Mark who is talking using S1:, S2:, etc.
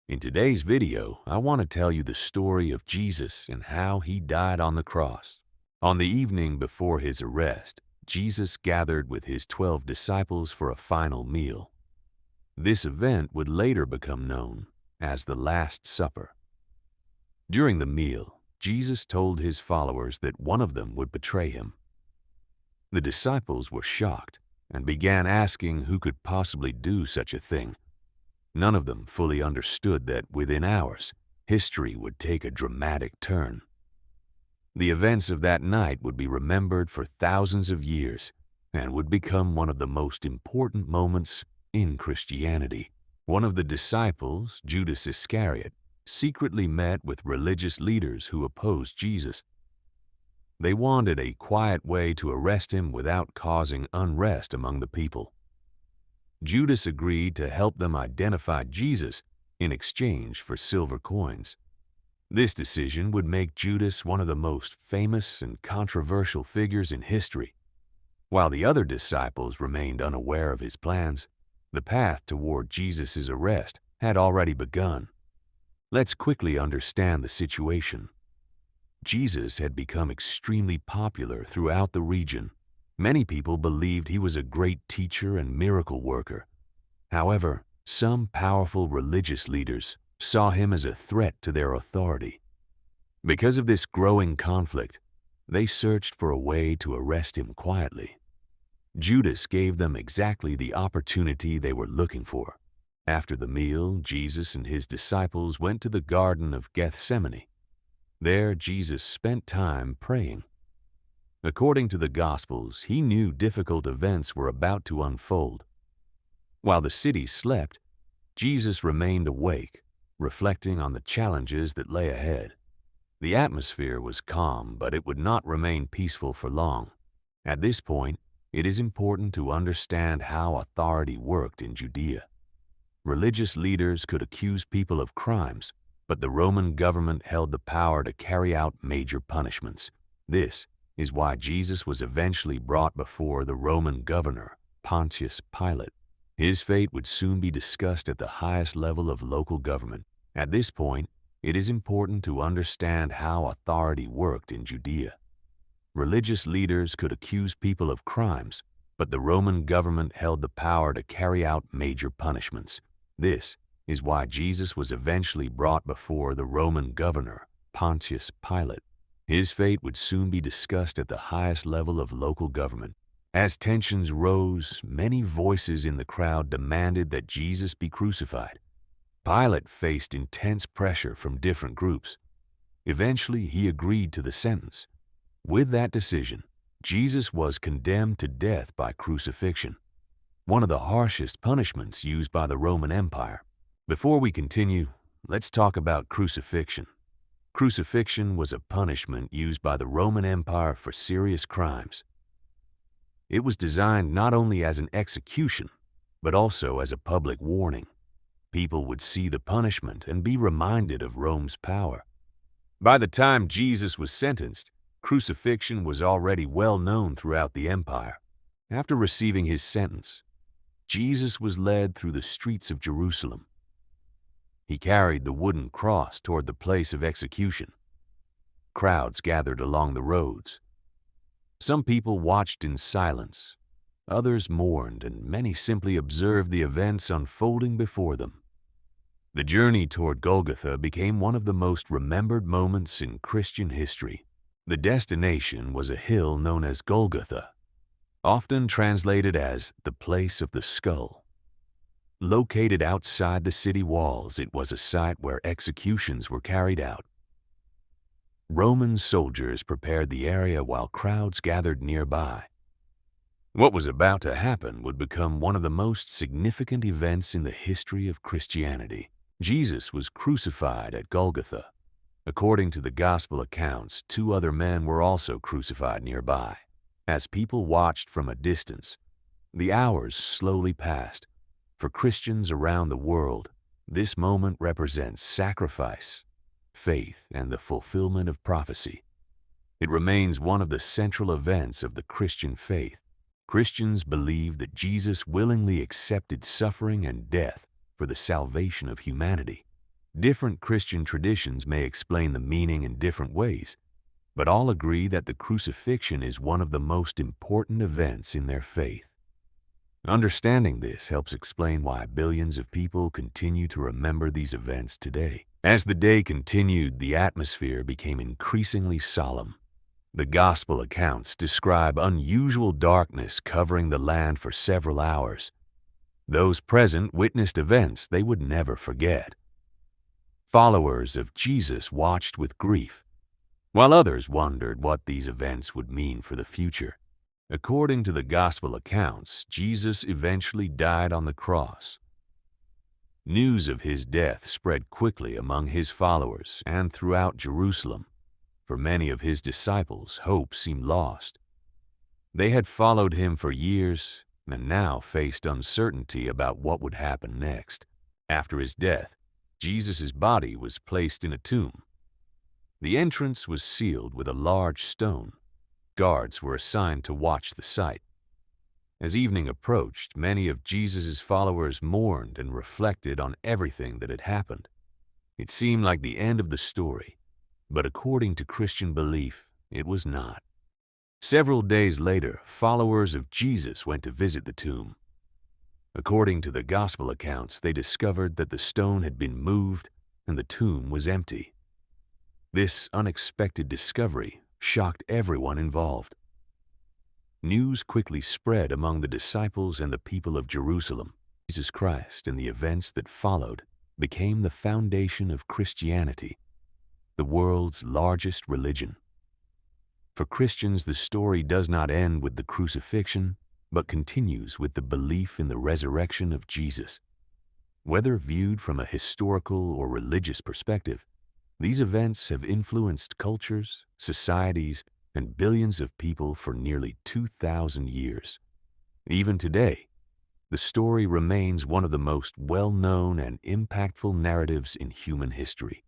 S1: In today's video, I want to tell you the story of Jesus and how he died on the cross. On the evening before his arrest, Jesus gathered with his 12 disciples for a final meal. This event would later become known as the Last Supper. During the meal, Jesus told his followers that one of them would betray him. The disciples were shocked and began asking who could possibly do such a thing. None of them fully understood that within hours, history would take a dramatic turn. The events of that night would be remembered for thousands of years and would become one of the most important moments in Christianity. One of the disciples, Judas Iscariot, secretly met with religious leaders who opposed Jesus. They wanted a quiet way to arrest him without causing unrest among the people. Judas agreed to help them identify Jesus in exchange for silver coins. This decision would make Judas one of the most famous and controversial figures in history. While the other disciples remained unaware of his plans, the path toward Jesus' arrest had already begun. Let's quickly understand the situation. Jesus had become extremely popular throughout the region. Many people believed he was a great teacher and miracle worker. However, some powerful religious leaders saw him as a threat to their authority. Because of this growing conflict, they searched for a way to arrest him quietly. Judas gave them exactly the opportunity they were looking for. After the meal, Jesus and his disciples went to the Garden of Gethsemane. There, Jesus spent time praying. According to the Gospels, he knew difficult events were about to unfold. While the city slept, Jesus remained awake, reflecting on the challenges that lay ahead. The atmosphere was calm, but it would not remain peaceful for long. At this point, it is important to understand how authority worked in Judea. Religious leaders could accuse people of crimes, but the Roman government held the power to carry out major punishments. This is why Jesus was eventually brought before the Roman governor, Pontius Pilate. His fate would soon be discussed at the highest level of local government. At this point, it is important to understand how authority worked in Judea. Religious leaders could accuse people of crimes, but the Roman government held the power to carry out major punishments. This is why Jesus was eventually brought before the Roman governor, Pontius Pilate. His fate would soon be discussed at the highest level of local government. As tensions rose, many voices in the crowd demanded that Jesus be crucified. Pilate faced intense pressure from different groups. Eventually, he agreed to the sentence. With that decision, Jesus was condemned to death by crucifixion, one of the harshest punishments used by the Roman Empire. Before we continue, let's talk about crucifixion. Crucifixion was a punishment used by the Roman Empire for serious crimes. It was designed not only as an execution, but also as a public warning. People would see the punishment and be reminded of Rome's power. By the time Jesus was sentenced, crucifixion was already well known throughout the empire. After receiving his sentence, Jesus was led through the streets of Jerusalem. He carried the wooden cross toward the place of execution. Crowds gathered along the roads. Some people watched in silence, others mourned, and many simply observed the events unfolding before them. The journey toward Golgotha became one of the most remembered moments in Christian history. The destination was a hill known as Golgotha, often translated as the place of the skull. Located outside the city walls, it was a site where executions were carried out. Roman soldiers prepared the area while crowds gathered nearby. What was about to happen would become one of the most significant events in the history of Christianity. Jesus was crucified at Golgotha. According to the gospel accounts, 2 other men were also crucified nearby. As people watched from a distance, the hours slowly passed. For Christians around the world, this moment represents sacrifice, faith, and the fulfillment of prophecy. It remains one of the central events of the Christian faith. Christians believe that Jesus willingly accepted suffering and death for the salvation of humanity. Different Christian traditions may explain the meaning in different ways, but all agree that the crucifixion is one of the most important events in their faith. Understanding this helps explain why billions of people continue to remember these events today. As the day continued, the atmosphere became increasingly solemn. The Gospel accounts describe unusual darkness covering the land for several hours. Those present witnessed events they would never forget. Followers of Jesus watched with grief, while others wondered what these events would mean for the future. According to the Gospel accounts, Jesus eventually died on the cross. News of his death spread quickly among his followers and throughout Jerusalem. For many of his disciples, hope seemed lost. They had followed him for years and now faced uncertainty about what would happen next. After his death, Jesus' body was placed in a tomb. The entrance was sealed with a large stone. Guards were assigned to watch the site. As evening approached, many of Jesus' followers mourned and reflected on everything that had happened. It seemed like the end of the story, but according to Christian belief, it was not. Several days later, followers of Jesus went to visit the tomb. According to the Gospel accounts, they discovered that the stone had been moved and the tomb was empty. This unexpected discovery shocked everyone involved. News quickly spread among the disciples and the people of Jerusalem. Jesus Christ and the events that followed became the foundation of Christianity, the world's largest religion. For Christians, the story does not end with the crucifixion, but continues with the belief in the resurrection of Jesus. Whether viewed from a historical or religious perspective, these events have influenced cultures, societies, and billions of people for nearly 2,000 years. Even today, the story remains one of the most well-known and impactful narratives in human history.